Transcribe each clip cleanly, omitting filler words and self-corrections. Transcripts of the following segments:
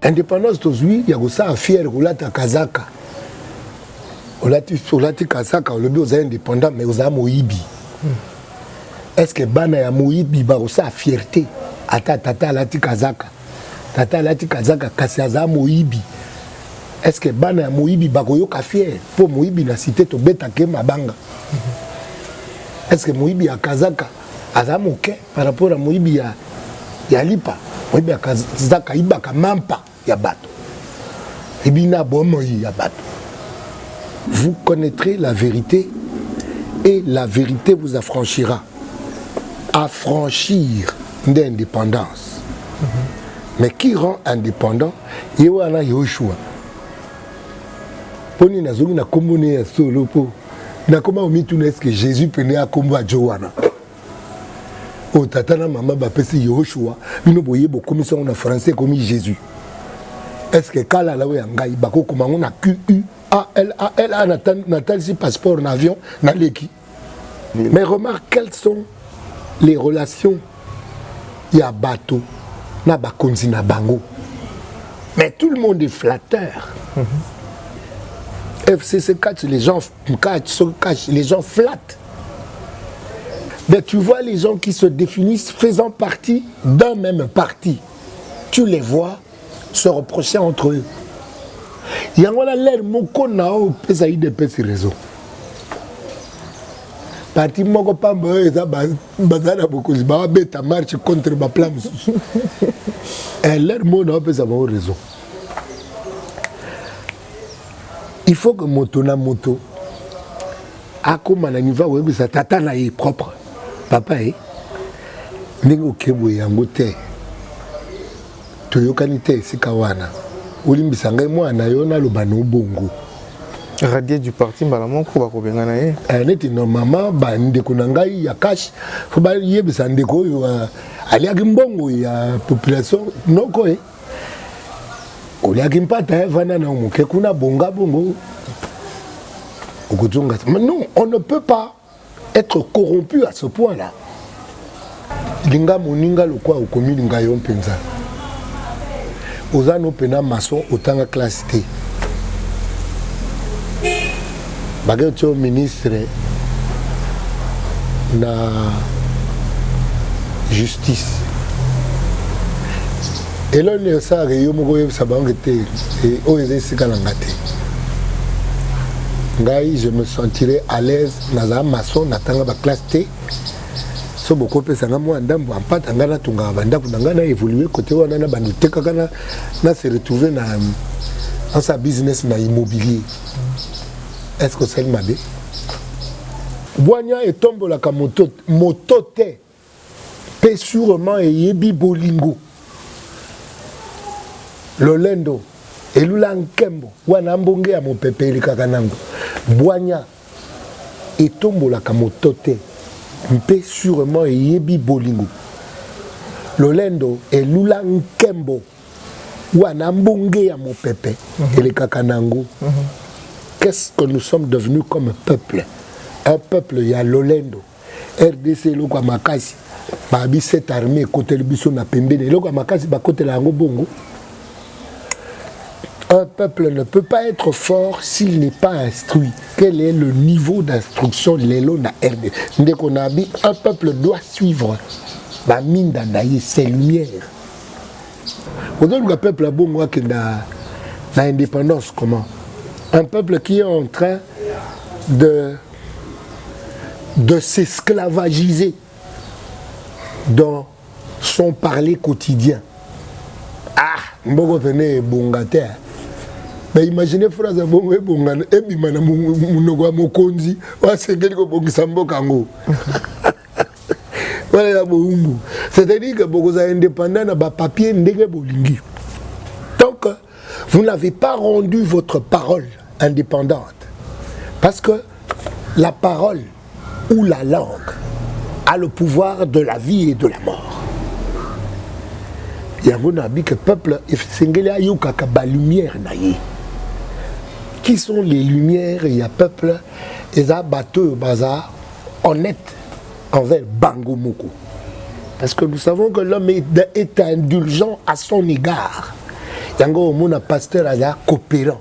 Indépendance tozui ya kosa fier kolata kazaka. Olati kazaka olobi oza indépendant mais oza moyibi. Est-ce que bana ya moyibi ba kosa fierté ata tata alati kazaka. Tata alati kazaka kasi aza moyibi. Est-ce que bana ya moyibi ba koyoka fier po moyibi na cité to beta ke mabanga. Est-ce que moyibi ya kazaka aza moke par rapport à moyibi ya lipa. Moyibi ya kazaka ibaka mampa. Yabato. Ibina bomoyi yabato. Vous connaîtrez la vérité et la vérité vous affranchira. Affranchir d'indépendance. Mais qui rend indépendant? Yewana Yoshua. Poni nazongi na kombone ya solo po. Na koma omituna est-ce que Jésus pene a kombo a Jowana. O tatana mama ba pesi Yoshua. Bino boye bo commission en français comme Jésus. Est-ce que Kala la Ngai Bako Kumango na QU AL a natal si passeport en avion na leki. Mais remarque quelles sont les relations ya bateau na bakonzi na bango. Mais tout le monde est flatteur. FCC catch les gens catch les gens flattent. Mais tu vois les gens qui se définissent faisant partie d'un même parti. Tu les vois se reprocher entre eux. Il y a l'air moko nao pesa IDP sur réseau. Parti moko pa eza bazana beaucoup ba beta marche contre ma plan. L'air mo nao pesa ba réseau. Il faut que moto na moto akoma na niva webi sa tata na ye propre. Papa ningo kebo yango te. Toyokanite sikawana ulimbisa ngai mwana yona lobana ubongo radier du parti mbalamu ko bakobenga na ye neti normalement ba ndeko na ngai ya cash fo ba yebisa ndeko yo aliaki mbongo ya population noko oliaki mpata vana na umuke kuna bonga bongo okutunga. Mais non, on ne peut pas être corrompu à ce point-là. Linga moninga lokwa okomi linga yo mpenza. Ozano pena maçon autant classe T. Bagay ministre na justice. Et là on ça yo moko yo sabangete et oeze sikalangate. Ngai je me sentirais à l'aise na maçon natanga ba classe T. So beaucoup pesa nga mo ndambo ampata ngana tunga banda kunanga évoluer côté wana na banduteka kana na se retrouver dans sa business na immobilier. Est-ce que c'est mabé? Boigna et tombe la motote pe sûrement et yebi bolingo. Lolendo et lulankembo wana mbonge ya mopepeli kakanango. Boigna et tombe la motote mpe sûrement yebi bolingo. Lolendo et lula nkembo wana mbonge ya mopepe et les kakanango. Qu'est-ce que nous sommes devenus comme peuple? Un peuple ya Lolendo. RDC loko makasi babi cette armée côté le biso na pembene loko makasi ba côté la ngo bongo. Un peuple ne peut pas être fort s'il n'est pas instruit. Quel est le niveau d'instruction l'élo na RD? Un peuple doit suivre la mine d'anaïe, ses lumières. Aujourd'hui, le peuple a beau moi que l'indépendance, comment? Un peuple qui est en train de s'esclavagiser dans son parler quotidien. Ah, Mbogo tenait Bongate. Mais imaginez phrase à bon bongana et bimana munogwa mokonzi wa sengeli ko bongisa mboka ngo. Voilà la boumbu. C'est-à-dire que beaucoup indépendants na ba papier ndenge bolingi. Donc vous n'avez pas rendu votre parole indépendante. Parce que la parole ou la langue a le pouvoir de la vie et de la mort. Il y a un dit que le peuple a une lumière. Qui sont les lumières? Il y a peuple, et ça bateau bazar honnête envers Bango Moko. Parce que nous savons que l'homme est indulgent à son égard. Il y a un pasteur coopérant.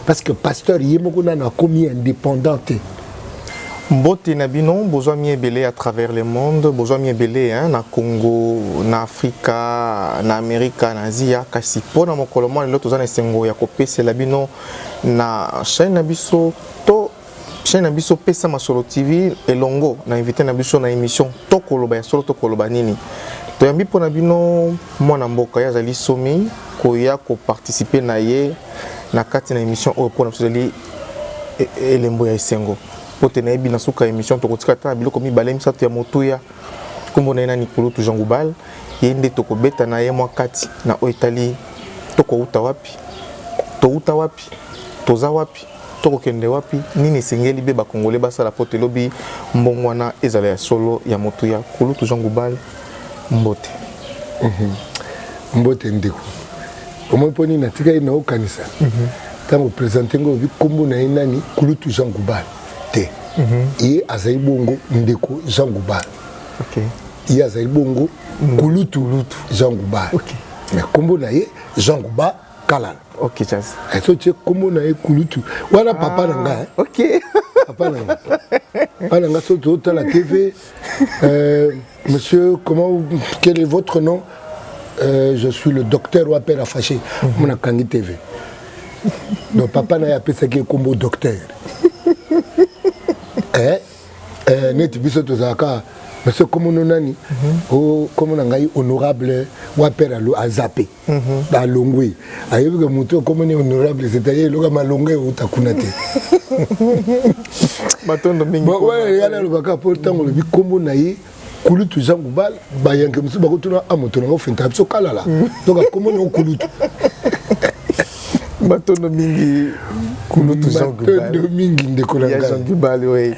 Parce que pasteur, il y a un commis indépendant. Mbote nabino besoin miebele à travers le monde, besoin miebele hein na Congo, na Afrika, na Amerika, na Asia, kasi pona mokolomo le loto zana sengo ya kopese labino na chaîne nabiso to chaîne nabiso pesa masolo TV elongo na invité nabiso na émission to koloba ya solo to koloba nini. To yambi pona bino mwana mboka ya zali somi ko ya ko participer na ye na kati na émission o pona zali elembo ya sengo. Pote na ebi na suka émission tokotika ta biloko mibale misato ya motuya kombo na ina Nikulutu Jean Goubal yende tokobeta na ye mwa kati na oitali toko uta wapi to uta wapi toza wapi toko kende wapi nini sengeli be ba congolais basala pote lobi mbongwana ezala ya solo ya motuya Kulutu Jean Goubal mbote mbote ndeko omoponi na tika ina okanisa tango présenter ngo bi kombo na ina ni Kulutu Jean Goubal. Et Azaï Bongo Ndeko Jean Goubal. Ok. Et Azaï Bongo Kulutu Jean Goubal. Ok. Mais comment naie Jean Goubal Kalal. Ok, Chaz. Et ça tu comment naie Kulutu. Voilà papa nanga. Ok. Papa nanga. Papa nanga surtout à la TV. Monsieur, quel est votre nom? Je suis le docteur Waper Afaché. Mon Akangi TV. Donc papa n'a appelé ça qui est comme docteur. Net biso tozaka monsieur Komononani o Komonangai honorable Waper a zappé dans Longwe ayebi que muto komoni honorable c'est-à-dire loka malongwe utakunate batondo mingi bon ouais yana le baka pourtant le bikombo naye Kulutu Jean Goubal bayanke musu bakotuna amoto na ofenta biso kalala donc komoni o Kulutu batondo mingi Kulutu Jean Goubal batondo mingi ndekolanga Jean Goubal oui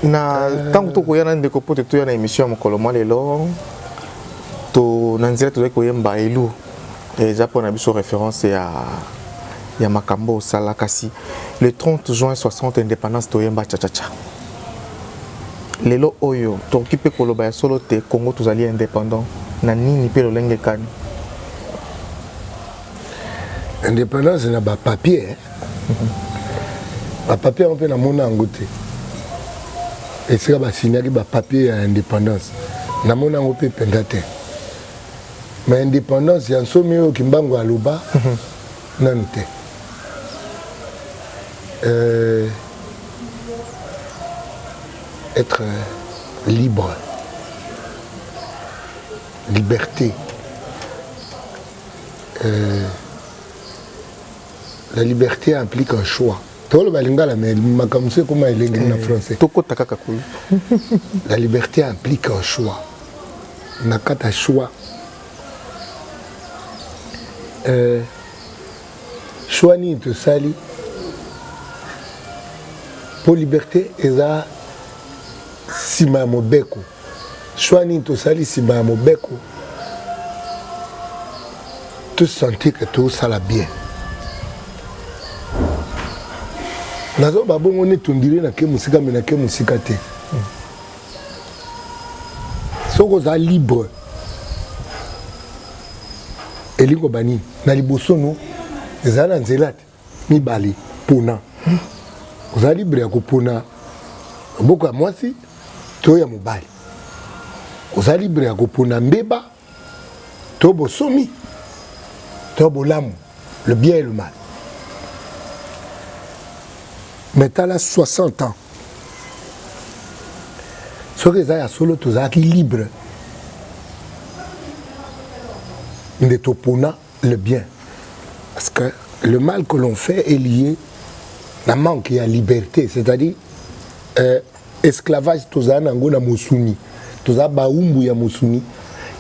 na tango to koyana ndeko pote to yana émission mokolomo lelo to nanzela to koyemba elu eza pona biso référence ya makambo sala kasi le 30 juin 60 indépendance to yemba cha lelo oyo to kipe koloba ya solo te Congo tozali indépendant na nini pe lolenge kani indépendance na ba papier ba papier on peut na mona ngote et c'est ba signer ba papier à indépendance na mona ngope pendate mais indépendance ya somi o kimbango aloba nante être libre, liberté. La liberté implique un choix. La liberté implique un choix. Nakata choix. Choix ni te sali. Pour liberté, et ça. Sima mobeko choani to sali sima mobeko tu sentir que tout ça la bien nazo babongo ne tondire na ke musika mais na ke musika te soko za libre elingo bani na liboso no ezala nzela mi bali pona za libre ya kopona boko ya mwasi to ya mobali oza libre ya kopona mbeba to bosomi to bolamu le bien et le mal mais tu as 60 ans soki eza ya solo tozalaki libre nde topona le bien Parce que le mal que l'on fait est lié à manque de liberté, c'est-à-dire esclavage tozana nango na musuni, toza baumbu ya musuni,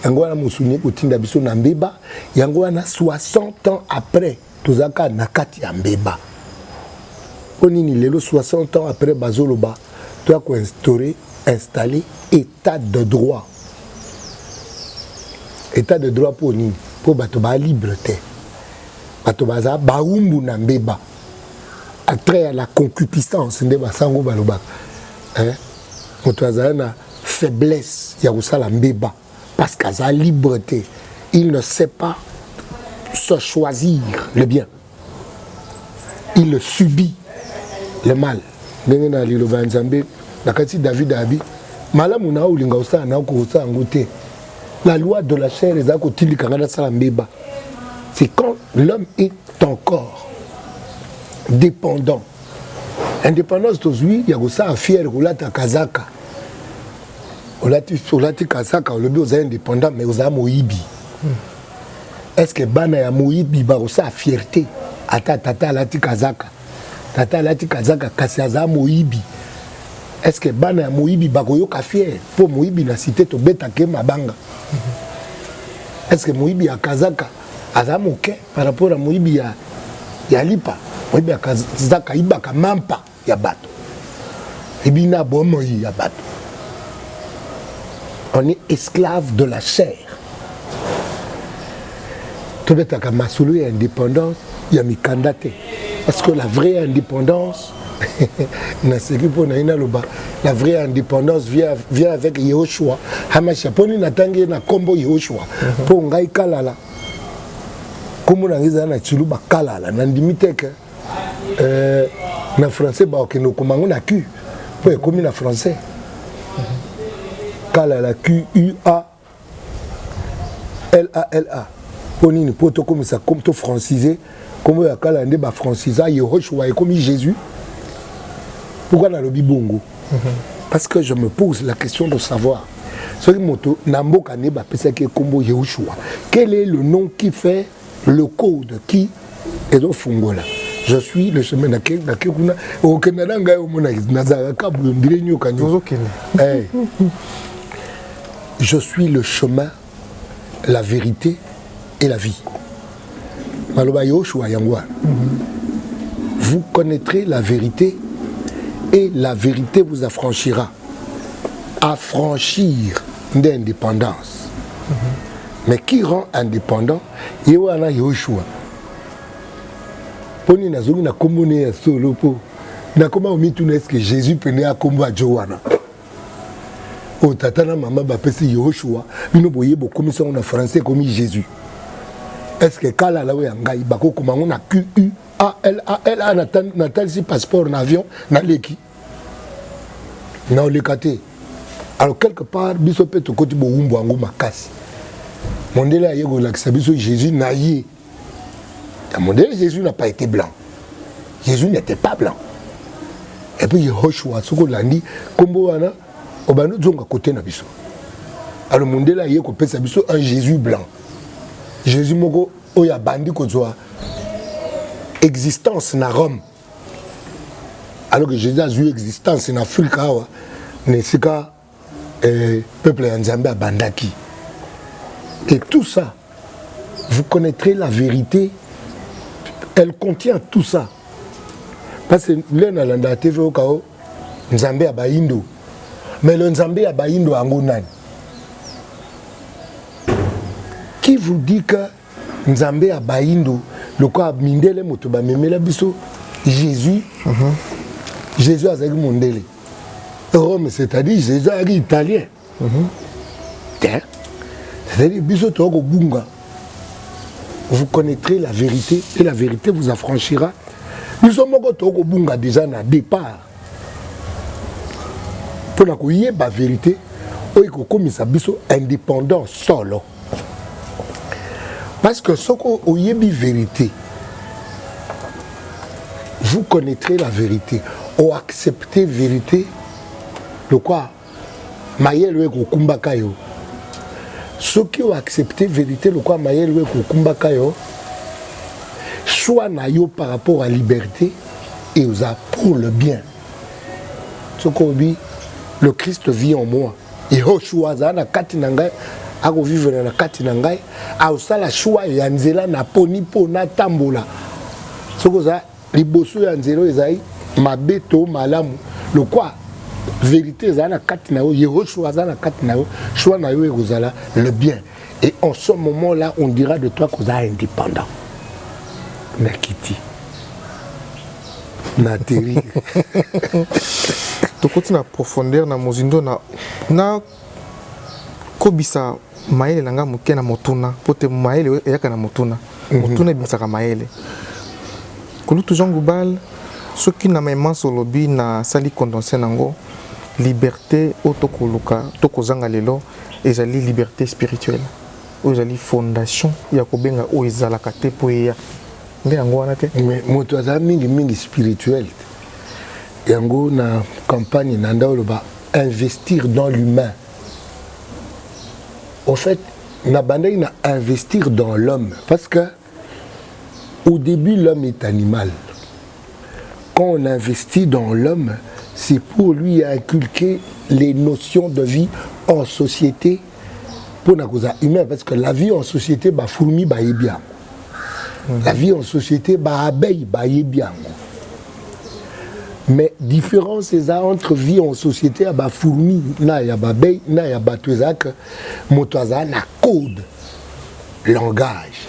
yango na musuni kotinda biso na mbeba, yango na 60 ans après tozaka na kati ya mbeba. Onini lelo 60 ans après bazoloba, tu as installer état de droit. État de droit pour nini? Pour bato ba liberté. Bato baza baumbu na mbeba. Attrait à la concupiscence nde basango baloba. Moto azala na faiblesse ya kosala mbeba parce qu'aza liberté. Il ne sait pas se choisir le bien. Il subit le mal. Ndenge na liloba nzambe nakati David abi malamu na ulinga osala na ko osala ngote. La loi de la chair est à côté du Canada Salambeba. C'est quand l'homme est encore dépendant. Indépendance d'aujourd'hui, il y a ça à fier, ou là ta kazaka. Ou là tu kazaka, le bio est indépendant, mais aux amoïbi. Est-ce que bana ya moïbi ba ça à fierté? Ata tata la ti kazaka. Tata la ti kazaka kasi aza moïbi. Est-ce que bana ya moïbi ba koyo ka fier pour moïbi na cité to beta ke mabanga? Est-ce que moïbi ya kazaka aza moke par rapport à moïbi ya lipa? Moïbi ya kazaka ibaka mampa ya bato. Ibina bomo ya bato. On est esclave de la chair. Tout le temps, masolo et indépendance, il y a mikandate. Parce que la vraie indépendance, la vraie indépendance vient avec Yehoshua. Hamashaponi natangi na kombo Yehoshua. Pour ngai kalala. Comme on a dit na chiluba kalala. Nandimite que na français ba okeno komango na Q. Pour comme na français. Kalala Q-U-A L-A-L-A. Ponini poto comme ça comme to francisé comme ya kala ndé ba francisa Yehoshua et comme Jésus. Pourquoi na lobi bongo? Parce que je me pose la question de savoir ce qui moto namboka ne ba pesa ke kombo Yehoshua. Quel est le nom qui fait le code qui est au fungola? Je suis le chemin na kuna au Canada ngai au mona nazaka kabu ndirenyo kanyo. Je suis le chemin, la vérité et la vie. Maloba Yehoshua yangwa. Vous connaîtrez la vérité et la vérité vous affranchira. Affranchir d'indépendance. Mais qui rend indépendant? Yewana Yehoshua. Poni nazongi na komone ya solo po. Na koma omituna est-ce que Jésus pene a kombo a Jowana. O tatana mama ba pesi Yehoshua, bino boye bo commission na français comme Jésus. Est-ce que kala la we ngai bako komango na Q-U-A-L-A-L-A natal si passeport en avion na leki. Na olekate. Alors quelque part biso pe to koti bo umbu ango makasi. Mondela yego la biso Jésus na yé. Mondela Jésus n'a pas été blanc. Jésus n'était pas blanc. Et puis Yehoshua soko landi kombo wana obano zonga côté na biso. Alors mondela yeko pesa biso un Jésus blanc. Jésus moko oya bandi kozwa existence na Rome. Alors que Jésus a eu existence en Afrique, ne sika peuple nzambe a bandaki. Et tout ça, vous connaîtrez la vérité. Elle contient tout ça. Parce que l'un a l'anda TV au kao nzambe a baindo. Mais le nzambe a baindo ango nani. Qui vous dit que nzambe a baindo le quoi mindele motoba memela biso Jésus Jésus a zagi mondele Rome c'est-à-dire Jésus a italien c'est-à-dire biso toko bunga. Vous connaîtrez la vérité et la vérité vous affranchira. Nous sommes toko bunga déjà na départ pour la couiller la vérité oiko komisa biso indépendant solo. Parce que ce qu'on a dit vérité, vous connaîtrez la vérité. Ou acceptez vérité, le quoi? Maïel ou kumbakayo. Ceux qui ont accepté vérité, le quoi? Maïel ou kumbakayo. choix na yo par rapport à la liberté et aux pour le bien. Ce qu'on dit, le Christ vit en moi. Et au choix na kati na ngai, a vivre na kati na ngai, a osala choix ya nzela na poni po na tambola. Ce que ça liboso ya nzelo ezai mabeto malamu. Le quoi vérité za na kati na yo, yero choix za na kati na yo, choix na yo ezala le bien. Et en ce moment-là, on dira de toi que tu es indépendant. Nakiti. Nateri. Tu continues à profondeur na mozindo na kobisa maele nanga muke na motuna pote maele yaka na motuna motuna bisaka maele kulutu Jean Goubal soki na maman solobi na sali condensé nango liberté otokoluka tokozanga lelo ezali liberté spirituelle ezali fondation ya kobenga o ezalaka te po ya nde yango wana te mais moto azali mingi spirituel yango na campagne na ndalo ba investir dans l'humain. En fait, na bandai na investir dans l'homme parce que au début l'homme est animal. Quand on investit dans l'homme, c'est pour lui inculquer les notions de vie en société pour na cause humain parce que la vie en société ba fourmi ba bien. La vie en société ba abeille ba bien. Mais différence c'est ça entre vie en société à ba fourmi na ya ba abeille na ya ba tuezak motoza na code langage.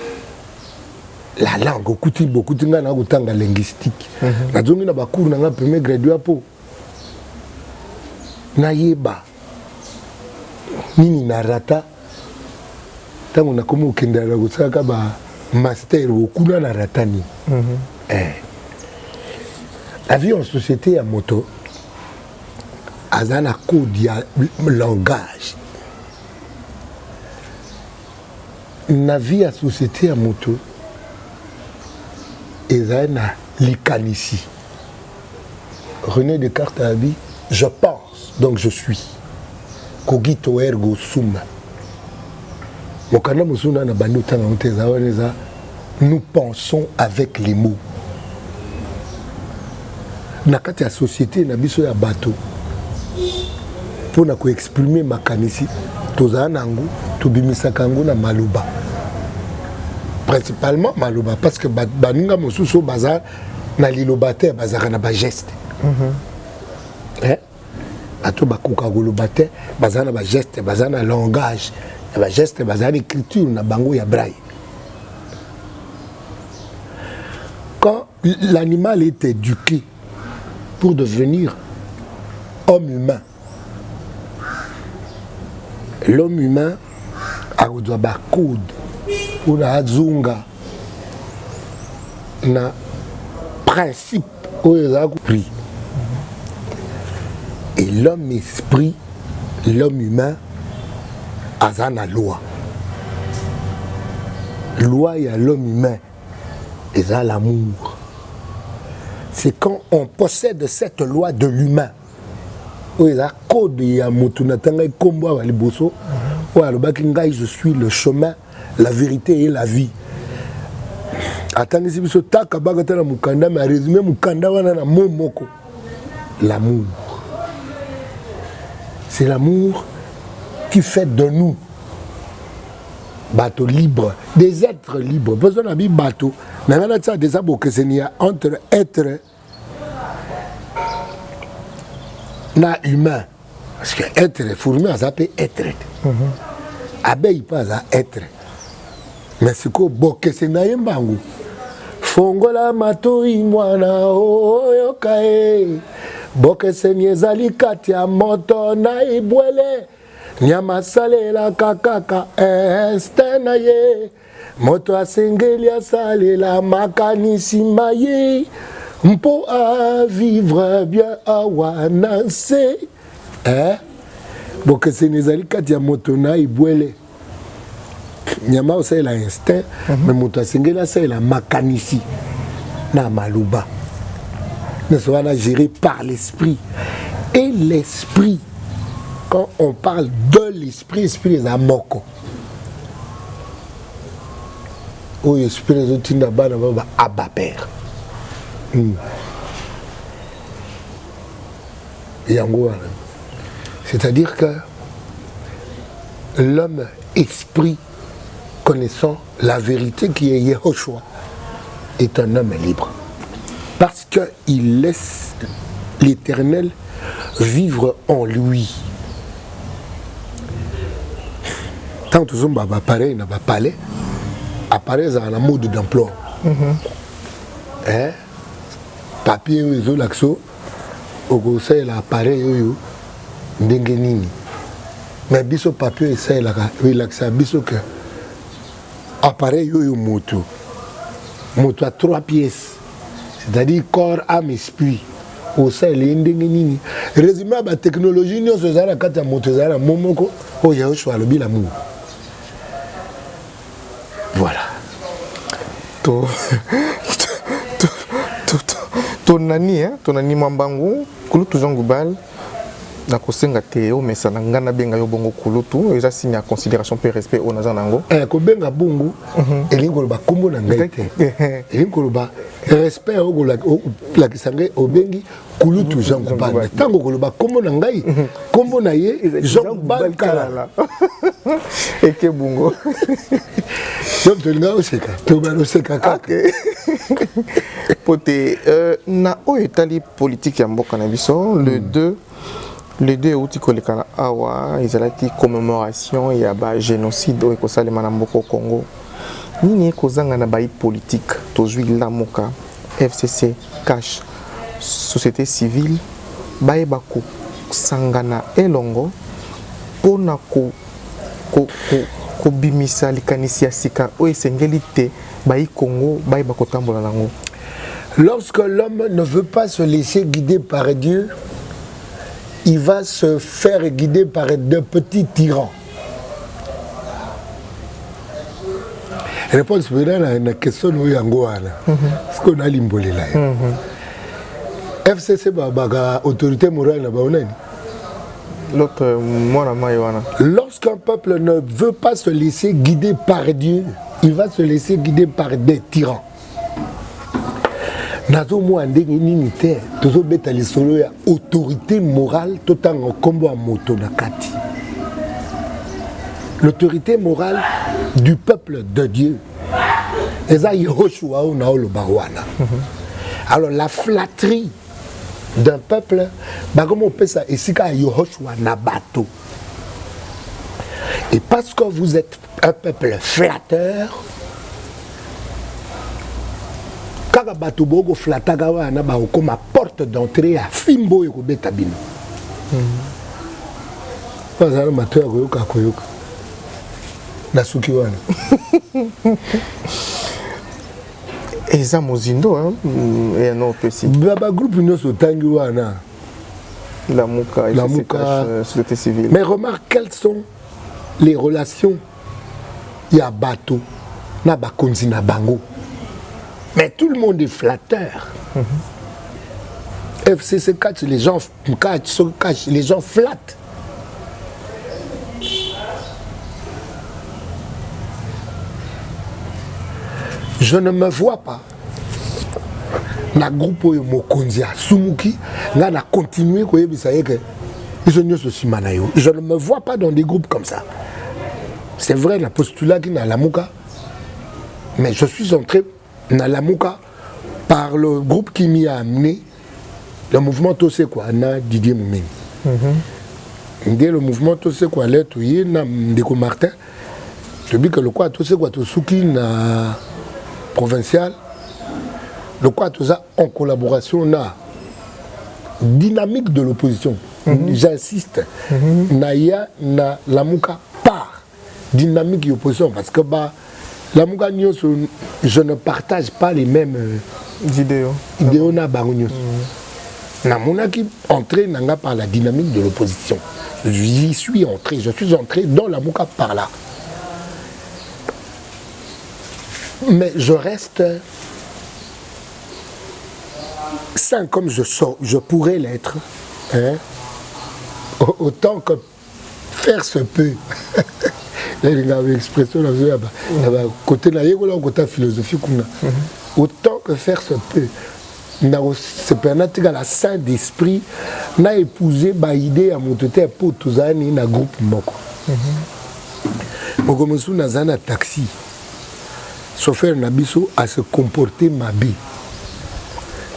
La langue okuti beaucoup tinga na kutanga linguistique. Na zongi na ba cours na nga premier graduat po. Na yeba nini na rata tango na komo kendala kusaka ba master okuna na ratani. La vie en société à moto azana code ya langage. La vie en société à moto ezana likanisi. René Descartes a dit je pense donc je suis. Cogito ergo sum. Mokana musuna na banuta na nteza waneza nous pensons avec les mots. Na kati ya société na biso ya bato pour na ko exprimer makanisi tozana nangu tobimisaka ngo na maluba principalement maluba parce que baninga mosusu baza na liloba te bazaka na ba geste bato bakuka koloba te baza na ba geste baza na langage na ba geste baza na écriture na bango ya braille. Quand l'animal est éduqué pour devenir homme humain, l'homme humain a un code pour la zunga na principe pris. Et l'homme esprit, l'homme humain a une loi. Loi et l'homme humain et ça l'amour. C'est quand on possède cette loi de l'humain. Je suis le chemin, la vérité et la vie. L'amour. C'est l'amour qui fait de nous bateau libre, des êtres libres. Besoin d'un bateau. Entre être na humain. Parce que être fourmi, ça s'appelle être. Abeille pas à être. Mais c'est quoi boke c'est na yembangu. Fongola mato imwana oyokae. Boke c'est niezali katia moto na ibwele. Nyama salela kakaka estena ye moto asengeli asalela makanisi maye mpo a vivre bien awanase boke senezali kati ya moto na ibwele nyama osalela instinct mais moto asengeli asalela makanisi na maluba ne sera géré par l'esprit et l'esprit. Quand on parle de l'esprit, l'esprit est à moko. où esprit les autres n'abana ba Abba Père. C'est-à-dire que l'homme esprit connaissant la vérité qui est Yehoshua est un homme libre. Parce qu'il laisse l'Éternel vivre en lui. Tant que nous avons parlé, nous avons parlé, apparaît dans la mode d'emploi. Papier, l'axo, au conseil, l'appareil, ndengenini. Mais biso papier, c'est l'axo, biso que appareil, moto. Moto à 3 pièces. C'est-à-dire corps, âme, esprit. Au sein, les ndengenini. Résumé à la technologie, nous faisons la carte à moto, la momoko, oh, y'a choix, le bilamou. Voilà. Ton nani mambangu kulutu zangu bal na kosenga te o mesa na ngana benga yo bongo kulutu eza signe ya considération pe respect o naza nango ko benga bongo elingo ba kombo na ngai te elingo ba respect o go la kisange o bengi kulutu zangu bal tango ko ba kombo na ngai kombo na ye Jean Bal kala eke bongo donc tu nga oseka to ba oseka kaka pote na o etali politique ya mboka na biso le 2 août kolekana awa ezalaki commémoration ya ba génocide o ekosalema na mboka au Congo nini ekozanga na bayi politique tozwi lamuka FCC cash société civile bayeba kosangana elongo mpona kobimisa likanisi ya sika oyo esengeli te bayi Congo bayeba kotambola nango. Lorsque l'homme ne veut pas se laisser guider par Dieu, il va se faire guider par de petits tyrans. Réponse à la question de Yangoana. Ce qu'on a l'imbolé là. FCC baga autorité morale l'autre moi lorsqu'un peuple ne veut pas se laisser guider par Dieu, il va se laisser guider par des tyrans. Nazo mo ndenge nini te tozo beta lisolo ya autorité morale totanga kombo a moto na kati. L'autorité morale du peuple de Dieu. Eza Yehoshua ou na lo barwana. Alors la flatterie d'un peuple, bah comment on peut ça esika Yehoshua na bateau. Et parce que vous êtes un peuple flatteur, kaka bato bogo flataga wana ba okoma porte d'entrée à fimbo eko beta bino. Bazalo mato ya koyoka na suki wana. Eza mozindo et non pesi. Baba groupe nyonso tangi wana. Lamuka société civile. Mais remarque quelles sont les relations ya bato na bakonzi na bango. Mais tout le monde est flatteur. FCC catch, les gens catch, les gens flattent. Je ne me vois pas. Na groupe Mokonzia Sumuki, là na continuer que je ne me vois pas dans des groupes comme ça. C'est vrai la postulat qui n'a la mouka, mais je suis entré dans la mouka par le groupe qui m'y a amené, le mouvement Tosé quoi, na Didier Moumeni. Le mouvement Tosé quoi, là tu y na Ndeko Martin. Je dis que le quoi Tosé quoi Tosuki na provincial, le quoi tout ça en collaboration na dynamique de l'opposition. J'insiste, Naya na Lamuka par dynamique de l'opposition parce que bah Lamuka je ne partage pas les mêmes idéaux na Bangonios. Na mona qui entré nanga par la dynamique de l'opposition. J'y suis entré, je suis entré dans Lamuka par là. Mais je reste sain comme je pourrais l'être, hein, autant que faire se peut. une expression côté de la côté philosophie. Autant que faire se peut. C'est permettre à la saint d'esprit n'a épousé ba idée à monter pour tous années na groupe moko. Comme sous nazana taxi. Chauffeur nabiso à se comporter mabi.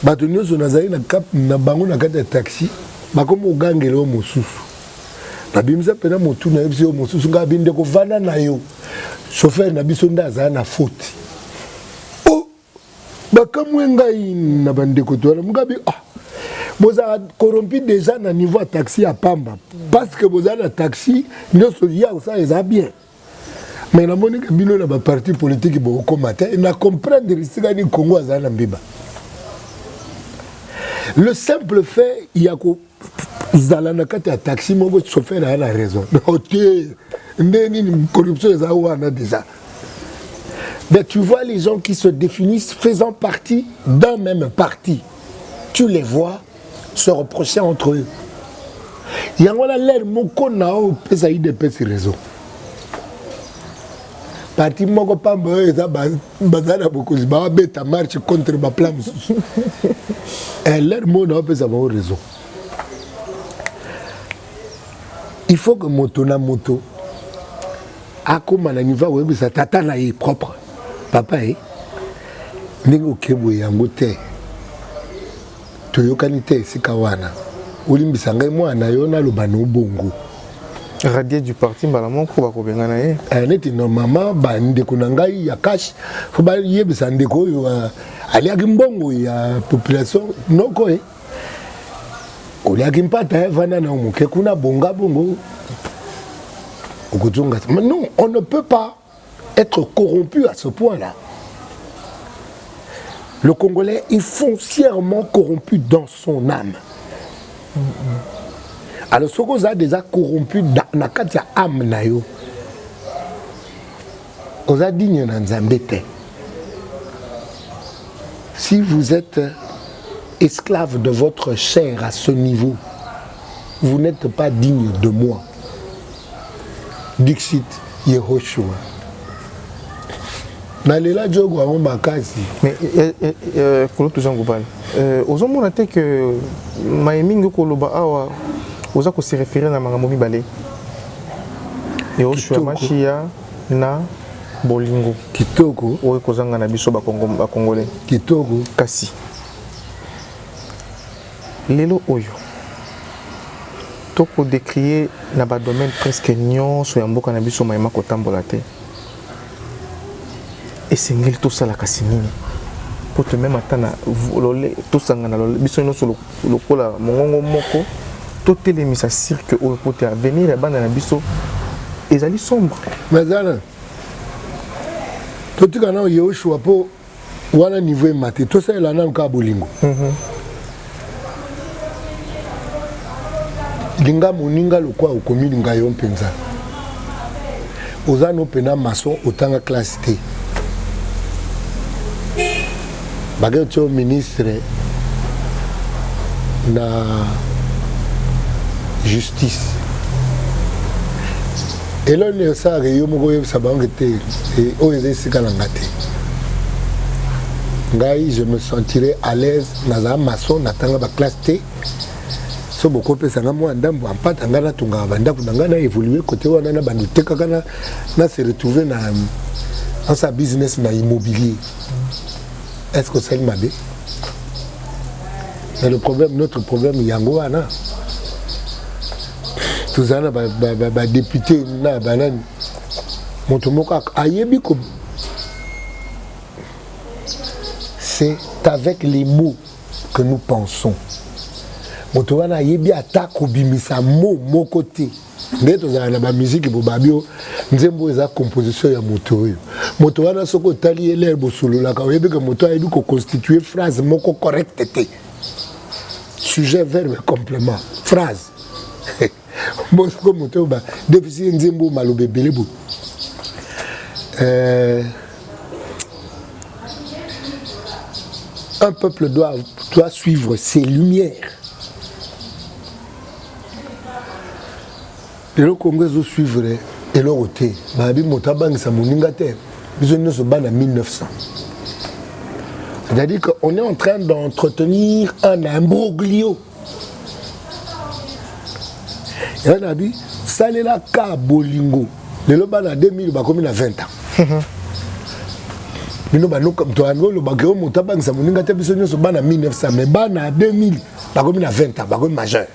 Batonyo so nazali na cap na bango na kata taxi. Ba comme ogangelo mosusu. Nabimza pena motu na biso mosusu nga binde ko vana na yo. Chauffeur nabiso ndaza na faute. Bakamwenga na bandeko to mugabi boza corrompu déjà na niveau à taxi à Pamba parce que boza na taxi nyoso ya ça est bien mais na moni que bino na ba parti politique bo komata na comprendre risika ni Congo azana mbiba le simple fait il y a ko zala na kati ya taxi mo chauffeur a la raison OK ndeni corruption za wana déjà. Mais tu vois les gens qui se définissent faisant partie d'un même parti. Tu les vois se reprocher entre eux. Il y a l'air moko nao pesa IDP sur réseau. Parti moko pamba eza bazana beaucoup ba beta marche contre ma plan. L'air mo nao pesa ba réseau. Il faut que moto na moto akoma na niveau web ça tata na est propre. Papa ningo kebo yango te toyokani te sika wana olimbisa ngai mwana yo na lobana obongo radier du parti mbala moko bakobenga na ye neti normalement bandeko na ngai ya cash fo ba yebisa ndeko oyo aliaki mbongo ya population noko oliaki mpata vana na omoke kuna bonga bongo okutunga. Mais non, on ne peut pas être corrompu à ce point-là. Le Congolais est foncièrement corrompu dans son âme. Alors, ce qu'on a déjà corrompu dans la âme, on a dit que si vous êtes esclave de votre chair à ce niveau, vous n'êtes pas digne de moi. Dixit Yehoshua. Nalela jogo a makasi. Mais pour tout Jean Goubal, aux hommes on a dit que Maïmingo Koloba awa oza ko se référer na makambo mibale. Yehoshua Machia na bolingo. Kitoko. Oye kozanga na biso ba Congolais. Kitoko. Kasi. Lelo oyo. Toko décrier na ba domaine presque nyonso ya mboka na biso maïma kotambola te. Et c'est ngel tout ça la kasinini pour te même attendre tout ça ngana biso no solo lokola mongongo moko tout télémisa cirque au côté à venir la bande na biso ezali sombre mazana tout kana yo choix po wana niveau maté tout ça là na ka bolingo linga moninga lokwa okomi linga yo mpenza ozano pena maçon otanga classe T. Baguette au ministre na justice. Et là, on ça yo moko yebisa bango te et oze sikalangate. Ngai je me sentirais à l'aise na maçon natanga ba classe T. So boko pesa nga mo ndambo ampata ngana tunga banda kunanga na évoluer côté wana na bandu tekaka na se retrouver dans sa business na immobilier. Est-ce que c'est le mabé? Mais le problème, notre problème, il y a un wana. Tout ça, député, na banane. C'est avec les mots que nous pensons. Motowana yebi attaque au bimisa mot mon côté. Ndeto za na ba musique bo babio nzembo eza composition ya moto oyo. Moto wana soko tali ele bosolo la ka yebi que moto ayebi ko constituer phrase moko correcte te. Sujet verbe complément phrase. Bon soko moto ba déficit nzembo malobe belebo. Un peuple doit suivre ses lumières. Le Congo doit suivre Et le côté, Babi Motabang Samouningate, ils ont ce ban en 1900. C'est-à-dire qu'on est en train d'entretenir un imbroglio. Et on a dit, ça est là, ka bolingo. Le ban en 2000, il a comme 20 ans. Nous avons le bagage Motabang Samouningate, ils ont ce ban en 1900, mais ban en 2000, il a comme 20 ans, il est majeur.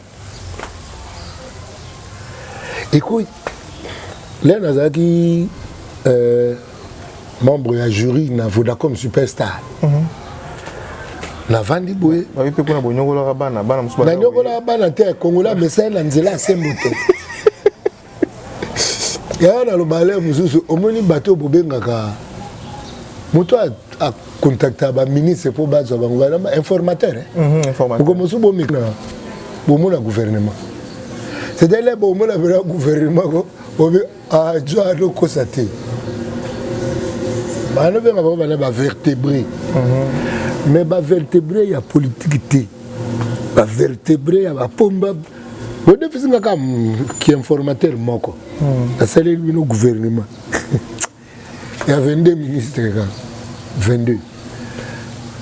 Écoute, là, nous avons membre du jury na Vodacom Superstar. Na vandi boye. Oui, puis pour bonyogola bana, bana musuba. Na nyogola bana te Kongola message na nzela sembote. Ya na lo balé mususu omoni bateau bobengaka. Moto a contacté ba ministre pour bazo ba informateur. Informateur. Ko mususu bo mikna. Bo mona gouvernement. C'est d'ailleurs bon mona le gouvernement ko obi a joa lo kosate. Ba no benga ba vertébré. Mais les vertébrés, il y a politique. Les vertébrés, il y a pomba. Vous savez qui est informateur, c'est le gouvernement. Il y a 22 ministres. 22.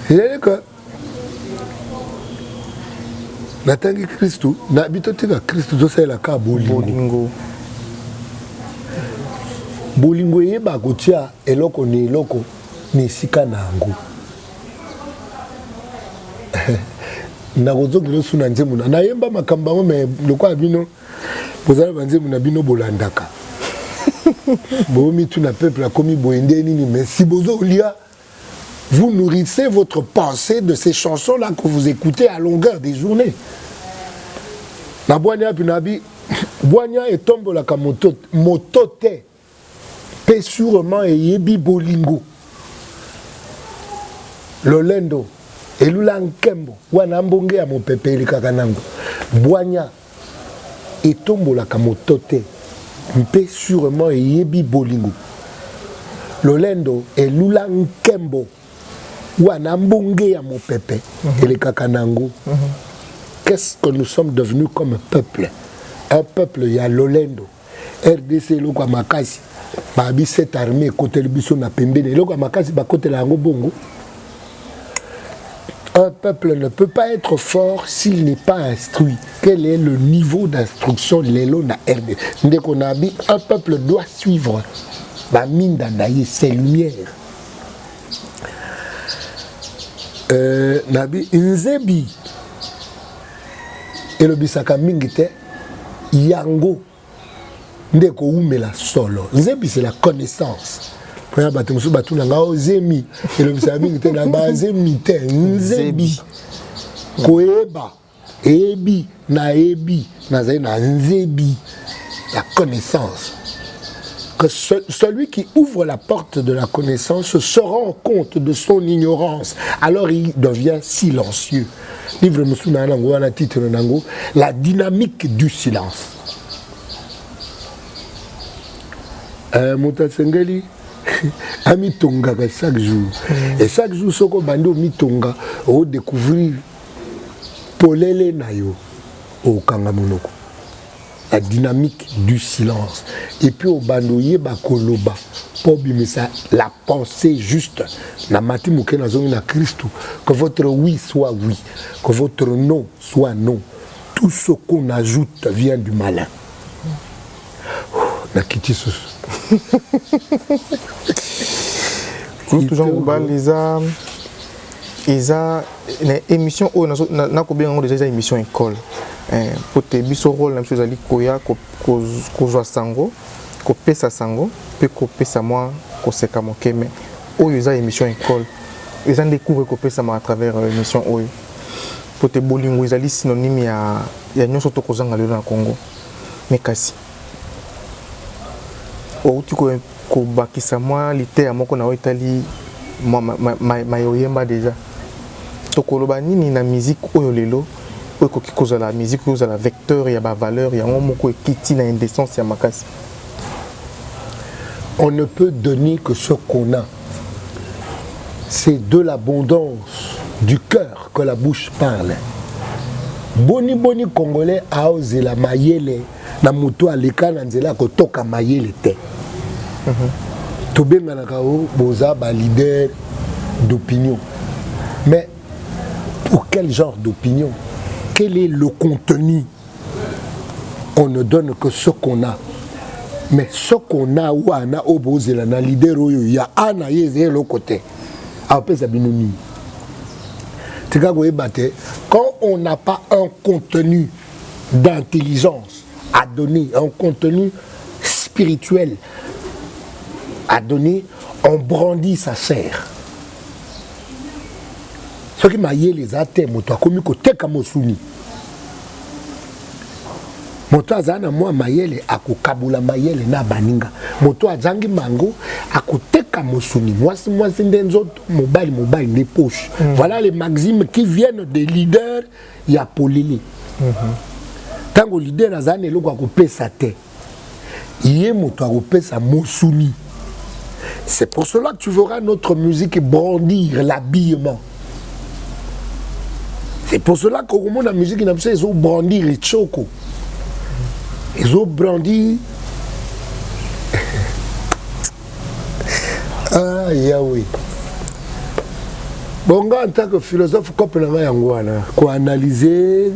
C'est-à-dire que Natangi Christou, n'habite pas Christou, c'est la cas Bolingo. Bolingo, il y a Bagotia, et l'oko ni l'oko, ni Sikanango. Nagozo kilo suna nzemuna na yemba makamba me lokwa bino bozala banzemuna bino bolandaka bomi tout na peuple a commis boende nini mais si bozo lia vous nourrissez votre pensée de ces chansons là que vous écoutez à longueur des journées na boanya pinabi boanya et tombe la motote pe sûrement et yebi bolingo lolendo elula nkembo wana mbonge ya mopepeli kaka nango bwanya etombolaka moto te mpe sûrement eyebi bolingo lolendo elula nkembo wana mbonge ya mopepe elekaka nango. Qu'est-ce que nous sommes devenus comme peuple? Un peuple ya lolendo RDC loko makasi babi cette armée côté biso na pembene loko makasi ba côté la ngo bongo. Un peuple ne peut pas être fort s'il n'est pas instruit. Quel est le niveau d'instruction de l'Elona RD? Un peuple doit suivre la mine d'Anaïe, ses lumières. Nabi Nzebi et le bisaka mingite yango ndeko umela solo. Nzebi c'est la connaissance. Batu batu nanga ozemi et le bisami te na bazemi te nzebi koeba ebi na zai na nzebi la connaissance que celui qui ouvre la porte de la connaissance se rend compte de son ignorance alors il devient silencieux. Livre musuna nango wana titre nango la dynamique du silence. Motatsengeli amitonga chaque jour et chaque jour soko bando mitonga o découvrir polele nayo au kangamonoko la dynamique du silence et puis au bando yeba koloba pour bimisa la pensée juste na mati muke na zongi na Christ que votre oui soit oui que votre non soit non tout ce qu'on ajoute vient du malin na kiti susu. Toujours ils ont une émission où na ko bien déjà émission école pour te biso rôle na chose ali koya ko joa sango ko pesa sango pe ko pesa moi ko seka mokeme où ils ont émission école ils ont découvert ko pesa moi à travers émission où pour te bolingo ils ali synonyme ya nyonso to kozanga lelo na Congo mais kasi o tu ko bakisa moi lité moko na Italie ma yoyemba déjà to koloba nini na musique oyo lelo oyo ko koza la musique oyo za la vecteur ya ba valeur ya moko ekiti na indécence ya makasi. On ne peut donner que ce qu'on a. C'est de l'abondance du cœur que la bouche parle. Boni boni congolais a osé la mayele na moto aleka na nzela kotoka mayele te tobenganaka boza ba leader d'opinion. Mais pour quel genre d'opinion? Quel est le contenu? On ne donne que ce qu'on a. Mais ce qu'on a ou on a opposé là, na leader il y a un à yézer le côté. Après ça binoni. Quand on n'a pas un contenu d'intelligence à donner, un contenu spirituel à donner, on brandit sa chair. Ce qui m'a dit les athées, moi, comme côté comme souni. Moto azana mwa mayele akukabula mayele na baninga. Moto azangi mango akuteka mosuni. Mwasi ndenzoto mobile des poches. Voilà les maximes qui viennent des leaders ya polili. Tango leader azana eloko akupesa te. Iye moto akupesa mosuni. C'est pour cela que tu verras notre musique brandir l'habillement. C'est pour cela que au monde la musique n'a pas ils ont brandir les choko. Ils ont brandi. Ah, Yahweh. Bon, en tant que philosophe, comme on a analysé,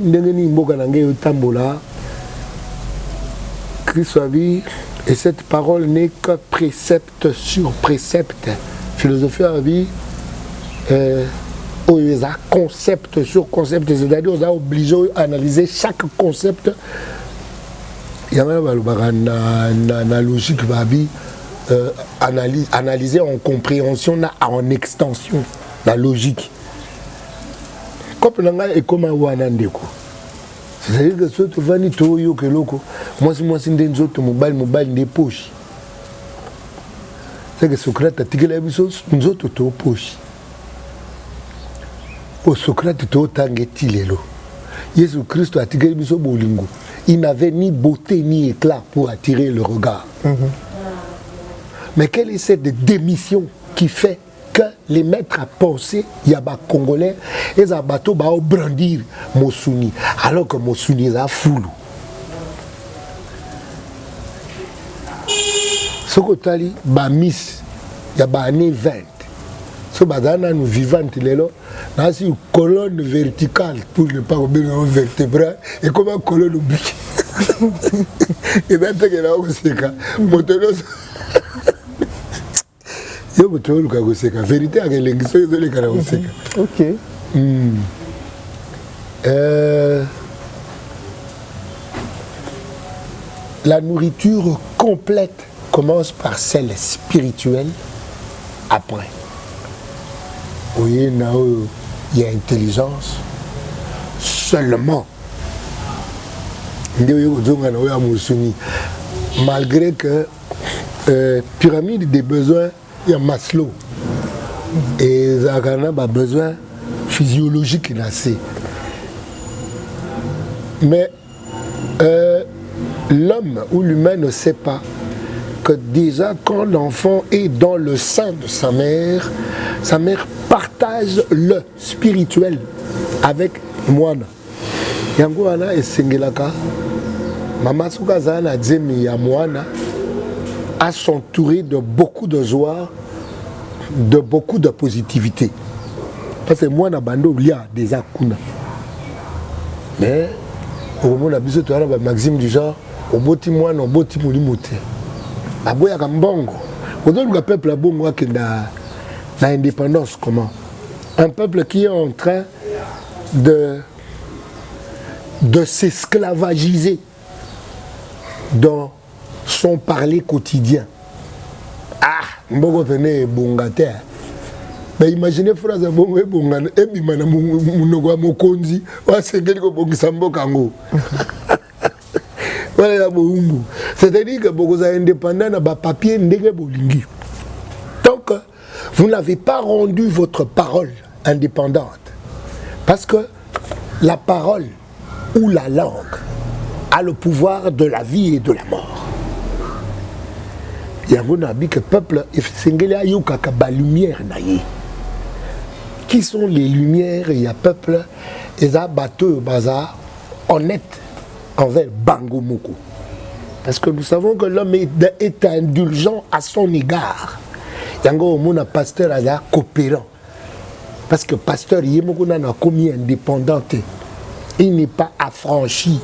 Christ a dit, et cette parole n'est que précepte sur précepte. Philosophie a dit, concept sur concept, c'est-à-dire on a obligé d'analyser chaque concept. Il y a une logique, analyser en compréhension, en extension, la logique. Comme c'est-à-dire que ce que tu vas dire, moi, c'est des autres mobile des poches. C'est que Socrate a tiré la vie, nous autres, tu as poche. Au Socrate, tu as tangeti lelo. Jésus-Christ a tiré la vie, bolingo. Il n'avait ni beauté ni éclat pour attirer le regard. Mais quelle est cette démission qui fait que les maîtres à penser, il y a des Congolais, ils ont bateau ba brandir Mossouni, alors que Mossouni est à foulou. Ce que tu as dit, Miss, il y a des années 20. Ce que nous vivons, c'est une colonne verticale pour ne pas oublier un vertébral et comme une colonne oblique. Et bien, tu as aussi la vérité avec les ok. La nourriture complète commence par celle spirituelle après. Oui, il y a intelligence seulement. Malgré que pyramide des besoins, il y a Maslow. Et Zakana a besoin physiologique. Mais l'homme ou l'humain ne sait pas que déjà quand l'enfant est dans le sein de sa mère partage le spirituel avec Moana. Yangoana et Sengelaka, Mama Soukazana Dzemi ya Moana a s'entourer de beaucoup de joie, de beaucoup de positivité. Parce que Moana Bando il y a des akuna. Mais au moment où on a besoin de maxime du genre, au boti Moana, au boti Moulimote. Aboya Kambongo. Aujourd'hui, le peuple a beau moi que l'indépendance, comment? Un peuple qui est en train de s'esclavagiser dans son parler quotidien. Ah, Mbogo tenait Bongater. Mais imaginez, phrase Bongo et Bongan, et Bimana Mounoua Mokonzi, ou à Sengelko Bongisambo Kango. C'est-à-dire que beaucoup indépendants n'ont pas papier bolingi. Donc, vous n'avez pas rendu votre parole indépendante. Parce que la parole ou la langue a le pouvoir de la vie et de la mort. Il y a un que le peuple a lumière. Qui sont les lumières? Il y a peuple, et ça bateau bazar honnête envers Bango Moko. Parce que nous savons que l'homme est indulgent à son égard. Yango mon pasteur a coopérant. Parce que pasteur Yemokuna n'a commis indépendante. Il n'est pas affranchi.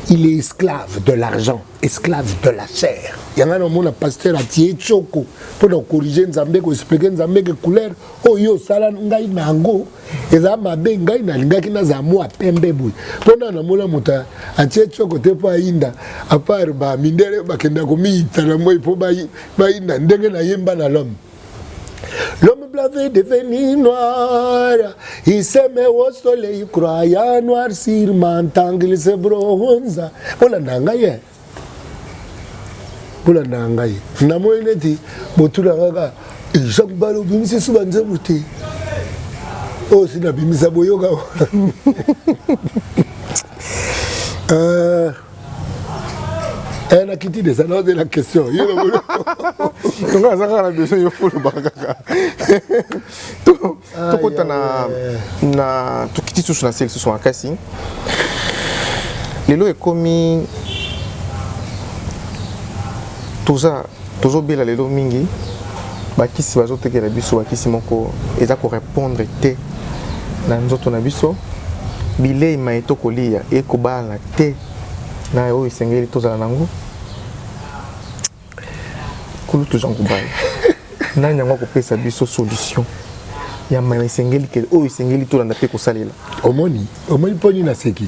Il est esclave de l'argent, esclave de la chair. Yanga no mon pasteur a tié choko pour nous corriger Nzambe ko expliquer Nzambe que couleur oyo sala ngai nango eza mabe ngai na lingaki na zamu a pembe boy. Pona na mona muta a tié choko te pa inda a part ba mindere ba kenda ko mi tala moi po ba inda ndenge na yemba na l'homme. L'homme blanc est devenu noir, il s'aimait au soleil, il croyait noircir, m'entendre, il se bronze. Voilà nangaye. Voilà nangaye. Namo ineti, botura gaga, Jacques Balo bimisi subanza muti. Oh, si na bimisa boyoga. Elle a quitté des annonces de la question. Donc, on a besoin de faire le bagage. Tout na tout quitter sur la selle ce soir kasi. Les lois est commis tout ça toujours bien les lois mingi. Ba kisi bazo te kela biso ba kisi moko eza ko répondre te na nzoto na biso. Bilei maito kolia e ko bala te. Na oyo isengeli tozala nango kulu to jango baye na nyango ko pesa biso solution ya mala isengeli ke oyo isengeli to landa pe ko salela omoni poni na seki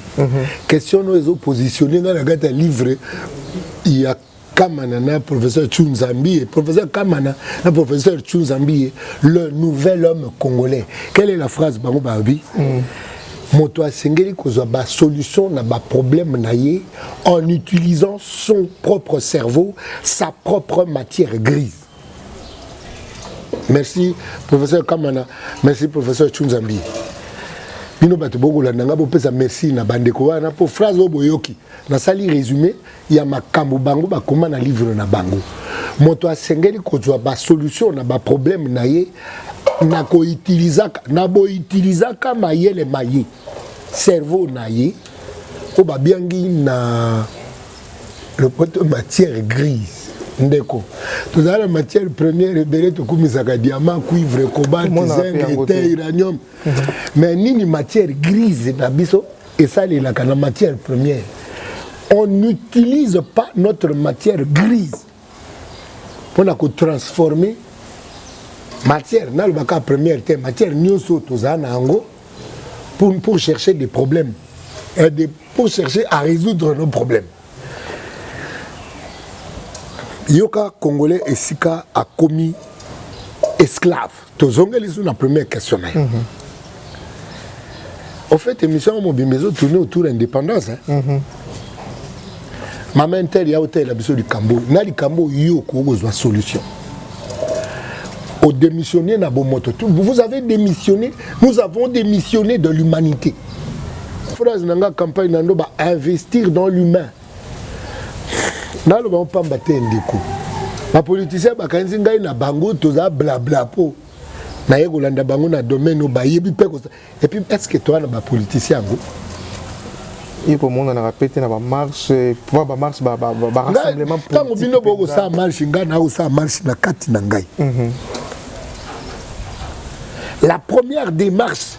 question no ezo positionner na gata livre ya Kamana na professeur Tchunzambi, professeur Kamana na professeur Tchunzambi, le nouvel homme congolais. Quelle est la phrase bango babi? Moto asengeli kozwa ba solution na ba problème na ye en utilisant son propre cerveau, sa propre matière grise. Merci professeur Kamana, merci professeur Tchunzambi. Bino bato bokola nanga bo pesa merci na bandeko wana pour phrase oboyoki. Na sali résumé ya makambo bango ba koma na livre na bango. Moto asengeli kozwa ba solution na ba problème na ye na ko utilizaka na bo utilizaka mayele maye cerveau na ye o ba biangi na le côté matière grise ndeko tout ça la matière première rebelle to kumisaka diamant cuivre cobalt zinc et uranium mais nini matière grise na biso et ça les la matière première on n'utilise pas notre matière grise pour la transformer matière, n'a le cas première matière nyoso tozana ango pour chercher des problèmes pour chercher à résoudre nos problèmes. Yoka congolais et Sika a commis esclave. Tozongeli sur la première question. Au fait, émission Mobimezo tournée autour de l'indépendance. Maman Intel ya hôtel abiso du Cambo. Na li Cambo yo ko besoin solution. Au démissionner na bomoto. Vous avez démissionné, nous avons démissionné de l'humanité. Phrase nanga campagne nando ba investir dans l'humain. Na lo ba pamba te ndeko. Ba politicien ba kanzi ngai na bango toza blabla po. Na yego landa bango na domaine no ba yebi pe ko. Et puis est-ce que toi na ba politicien ngo il faut monde na répéter na ba marche pour ba marche ba rassemblement politique. Quand bino boko sa marche ngana ou sa marche na kati na ngai. La première démarche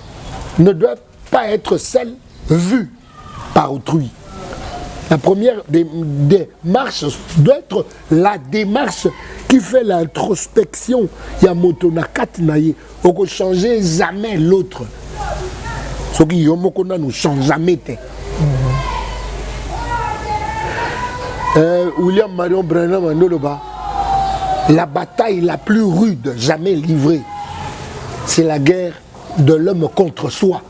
ne doit pas être celle vue par autrui. La première démarche doit être la démarche qui fait l'introspection. Yamoto na kati na ye. On ne changer jamais l'autre. Ce qui ne change jamais. William Marion Branham Andoloba, la bataille la plus rude jamais livrée, c'est la guerre de l'homme contre soi.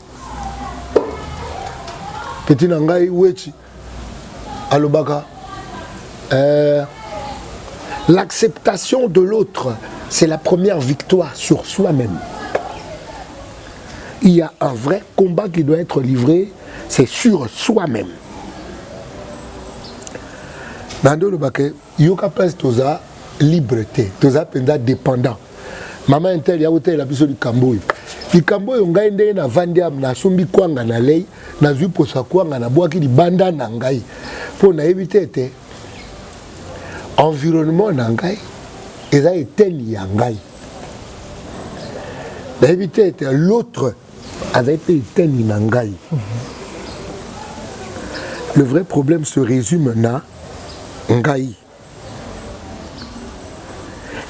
Petit Nangai Wechi Alobaka, l'acceptation de l'autre, c'est la première victoire sur soi-même. Il y a un vrai combat qui doit être livré, c'est sur soi-même. Nando Lobake, Yoka Prince Toza, liberté, Toza Penda dépendant. Maman Intel, Yaote, la biso du Camboy. Du Camboy, on gagne na Vandiam, na Sumbi Kwanga na lei, na Zupo Sakwanga, na Boaki di Banda Nangai. Pour na éviter, environnement nangai et ça était yangai d'habiter était l'autre avait été nangai. Le vrai problème se résume na ngai.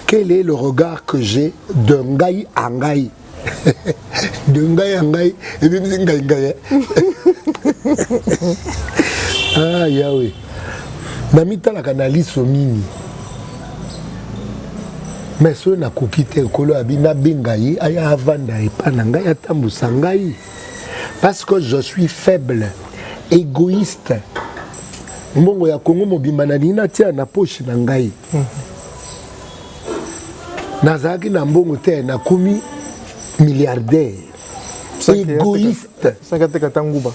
Quel est le regard que j'ai de ngai à ngai? De ngai à ngai et de ngai ngai. Ah Yahweh. Namita la canalise au mini. Mais ce n'a qu'au quitter le colo abina bengaï, aya avanda et pananga ya tambusangaï. Parce que je suis faible, égoïste. Mongo ya Congo mobimanani na tia na poche nangai. Nazaki na mbongo te na kumi milliardaire. Égoïste. Ça kate katangouba.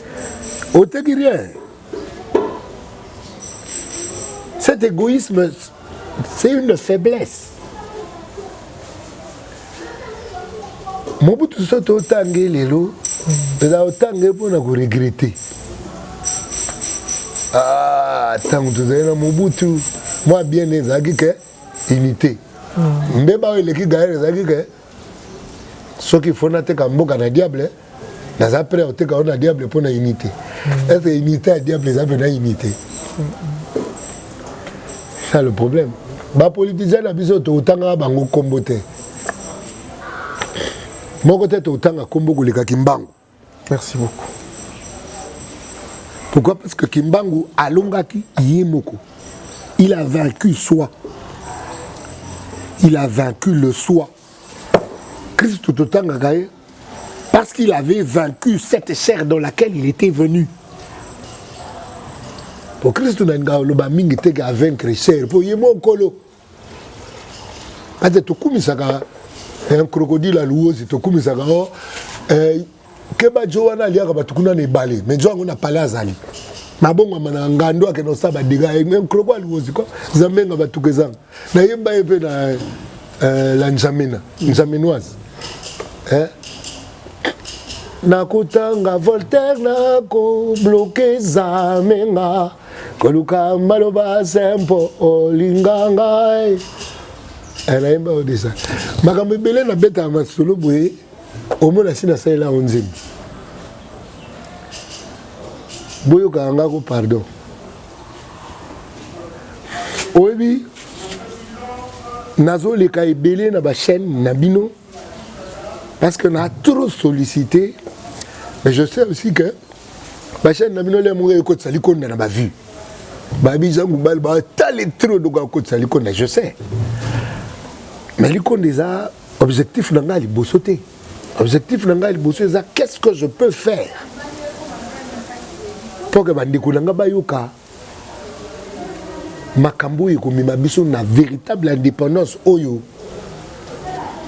Oteki rien. Cet égoïsme, c'est une faiblesse. Mobutu soto otange lelo, eza otange pona ko regretter. Ah, tango tozali Mobutu, moi bien ezaki ke unité. Mbeba eleki gaere ezaki ke soki fona te ka mboka na diable, naza prêt oteka na diable pona unité. Est-ce que unité à diable ezaki na unité? C'est le problème. Les politiciens ont autant bango kombote. Mon côté autant kombo koleka Kimbangu. Merci beaucoup. Pourquoi? Parce que Kimbangu alongaki yemoko. Il a vaincu soi. Il a vaincu le soi. Christ tout autant gagne parce qu'il avait vaincu cette chair dans laquelle il était venu. Pour Christ n'a pas mingi te ga vaincre cher pour yemo kolo. Ate to kumisaka un crocodile à louose to kumisaka ke ba jowana liaka batukuna ne balé mais jo ngona pala azali. Mabongo mana ngando ke no saba diga un crocodile à louose ko zamenga batukezanga. Na yemba epe na la njamena, njamenoise. Nakutanga Voltaire nako bloqué zamenga koluka maloba sempo olingangai. Elle a aimé ça. Makambo belé na beta masolo boye omona sina sala onzemi. Boyo kanga ko pardon. Oyebi nazo le kay belé na ba chaîne na bino parce que na trop sollicité. Mais je sais aussi que la chaîne n'a pas de côté salikon n'a pas vu. Babija Moubal ba talé trop de côté salikon, je sais. Mais l'icône des a objectif n'a li bossoté. Objectif n'a li bossoté, qu'est-ce que je peux faire pour que bandiku n'a ba yoka makambo yiko mimabiso na véritable indépendance oyo.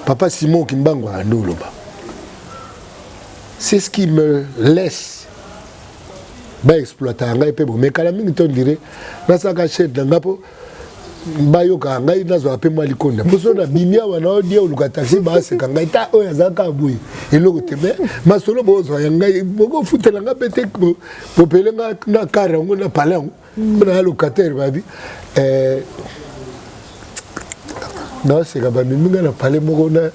Papa Simon Kimbangu a ndoloba. C'est ce qui me laisse exploiter un gars. Mais quand même, on dirait, dans sa cachette, dans la bayoka ngai nazo apema likonda poso na bimia wana odia ulukataxi ba se kanga ita oya zaka bui eloko tebe masolo bozo ya ngai boko futela nga bete popele nga na kara ngo na palango na locataire babi na se ka bami minga na pale moko na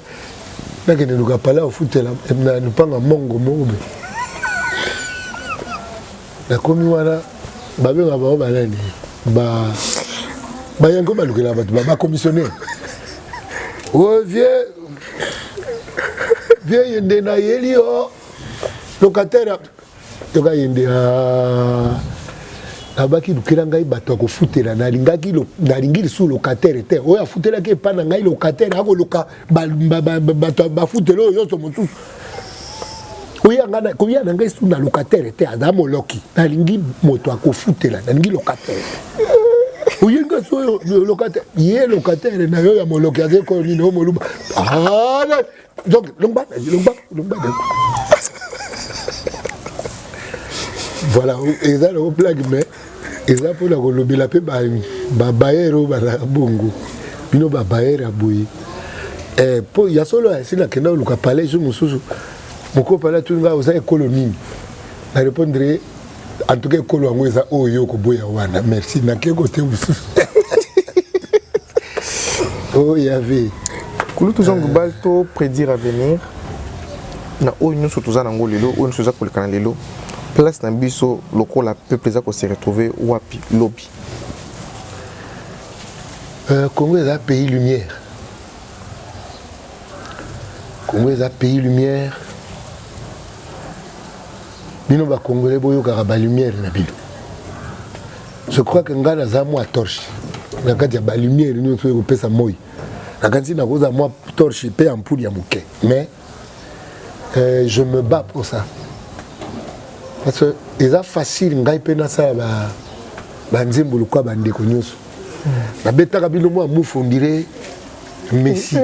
kene luka pala ofutela na nupanga mongo mobe na komi wana babe ngaba balani ba bayango balukela batu ba commissionnaire oh vieux yende na yelio locataire yoka yende abaki lukela ngai bato ko futela na lingaki na lingili sous locataire te oya futela ke pa na ngai locataire ako loka bato ba futela yo to motu oya ngana ko ya na ngai sous na locataire te adamo loki na lingi moto ako futela na lingi locataire. Oui, le locataire, il est locataire, il y a mon locataire, il y a mon locataire. Ah, donc, voilà, et ça, le blague, mais, et ça, pour la lobby, la paix, babaero, bongo, bino babaero, abouyi. Et pour, il y a solo, c'est là que nous, le palais, je me souviens, mon copain, tout le monde, vous avez colonie. Je répondrai. En tout cas, Kolo Angweza Oyo Koboya Wana. Merci. Na ke côté vous. Oh, il y avait. Koulou tout global to prédire à venir. Na o nous surtout za nango lelo, o nous za ko le kana lelo. Place na biso loko la peuple za ko se retrouver wapi lobby. Congo est un pays lumière. Congo est un pays lumière. Bino ba Congolais boyo karaba lumière na bino. Je crois que ngana za moi torche. Na kati ya ba lumière ni so ko pesa moi. Na kati na koza moi torche pe ampoule ya muke. Mais je me bats pour ça. Parce que c'est facile ngai pe na ça ba nzimbo kwa ba ndeko nyoso. Na beta kabino moi mufondire Messi.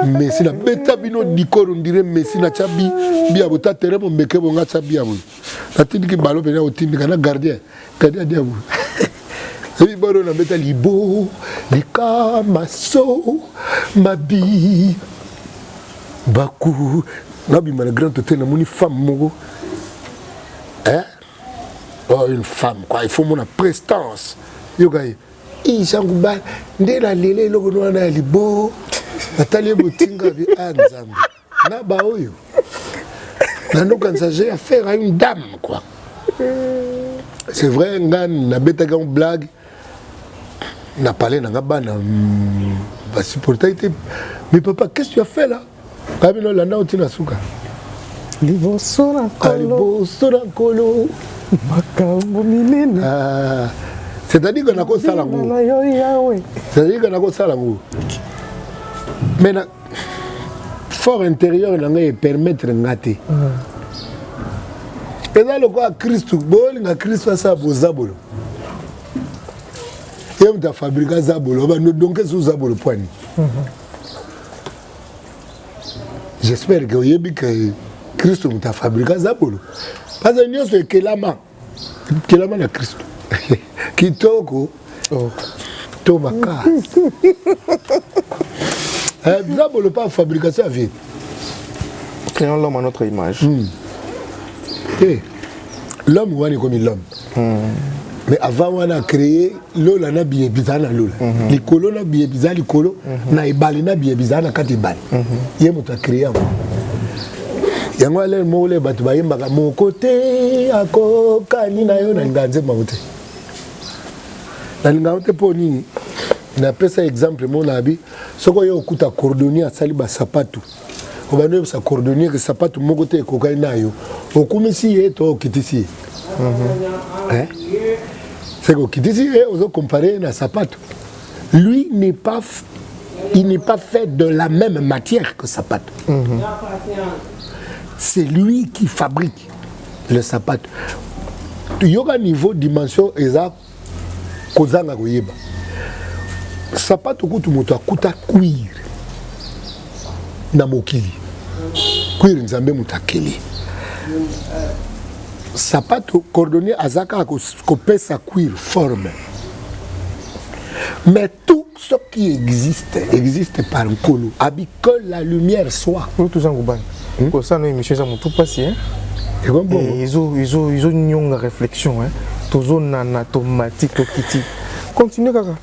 Messi na beta bino dikoro ndire Messi na chabi bia bota tere mo meke bonga chabi abu. Na tindiki balo pena otindi kana gardien diabu. Et baro na beta libo lika maso mabi baku na bi mal grand hôtel na moni femme moko. Oh, une femme quoi, il faut mon prestance. Yo gay Ishanguba, ndela lele logo na libo, atali botinga bi anzambe. Na ba oyo. Na no kansaje affaire à une dame quoi. C'est vrai ngan na beta ga blague. Na parlé na bana ba supporter mais papa qu'est-ce que tu as fait là? Kabino landa otina suka. Libo sora kolo. Makambo minene. C'est-à-dire qu'on a quoi ça là. C'est-à-dire qu'on a quoi ça là. Mais le fort intérieur là permettre ngate. Et là le quoi Christ bol nga Christ ça bozabolo. Et on t'a fabriqué zabolo, on va nous donner sous zabolo point. J'espère que vous que Christ t'a fabriqué zabolo. Parce que nous c'est que la main na Christ. Kitoko Tomaka. Zabolo pas fabrication à vie. Créons l'homme à notre image. L'homme on est comme l'homme. Mais avant on a créé l'eau là na bien bizarre l'eau. Les colons na bien bizarre les colons na ibali na bien bizarre na kati ibali. Yé mo ta créé. Yango ale mo le batu ba yemba mon côté ako kani na yo na nganze maute. Na nganze poni na pesa exemple mon abi soko yo okuta cordonnier asali ba sapatu. Obano sa cordonnier que sapatu moko te ko kai na yo. Okumisi eto kitisi. C'est que kitisi ozo comparer na sapatu. Lui il n'est pas fait de la même matière que sapatu. C'est lui qui fabrique le sapat. Il y a un niveau de dimension exact. Kozanga koyeba. Sapat okutu moto akuta cuir. Na mokili. Cuir nzambe mutakeli. Sapat cordonnier azaka ko pesa cuir forme. Mais tout ce qui existe par un colo. Abi que la lumière soit. Tout en pour ça, nous, monsieur, ça m'a tout passé. Ils ont une réflexion. Toujours en automatique. Continue, Kaka.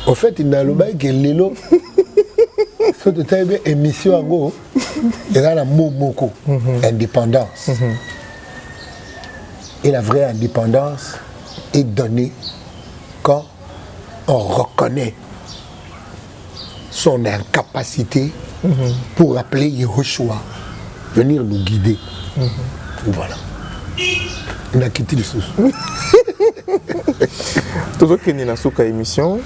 En fait, il y a le bail qui est l'élo. C'est une émission en gros. Il y a la Momoko, indépendance. Et la vraie indépendance est donnée quand on reconnaît son incapacité pour appeler Yehoshua, venir nous guider. Voilà. On a quitté le sous. Toujours qu'il y a une émission,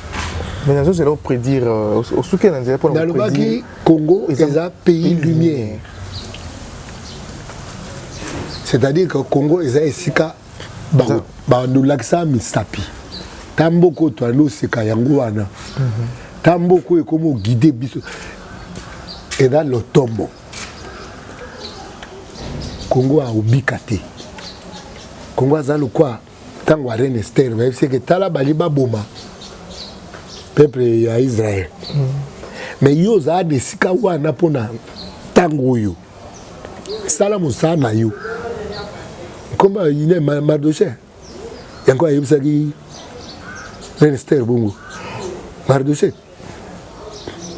mais nous allons prédire au souké dans le Baki, Congo est un pays lumière. C'est-à-dire que Congo est un sika, nous l'accent misapi. Tamboko to alo sika yangoana. Tamboko est comme guider biso. Et dans le tombeau, Congo a ubikate. Congo a le quoi? Tango a Renester, c'est que Tala Baliba Boma, peuple à Israël. Mais yo za de sikawa na pona tango yo. Salamu sana yo. Comment il est Mardoché? Yango a yebsaki Renester bongo. Mardoché.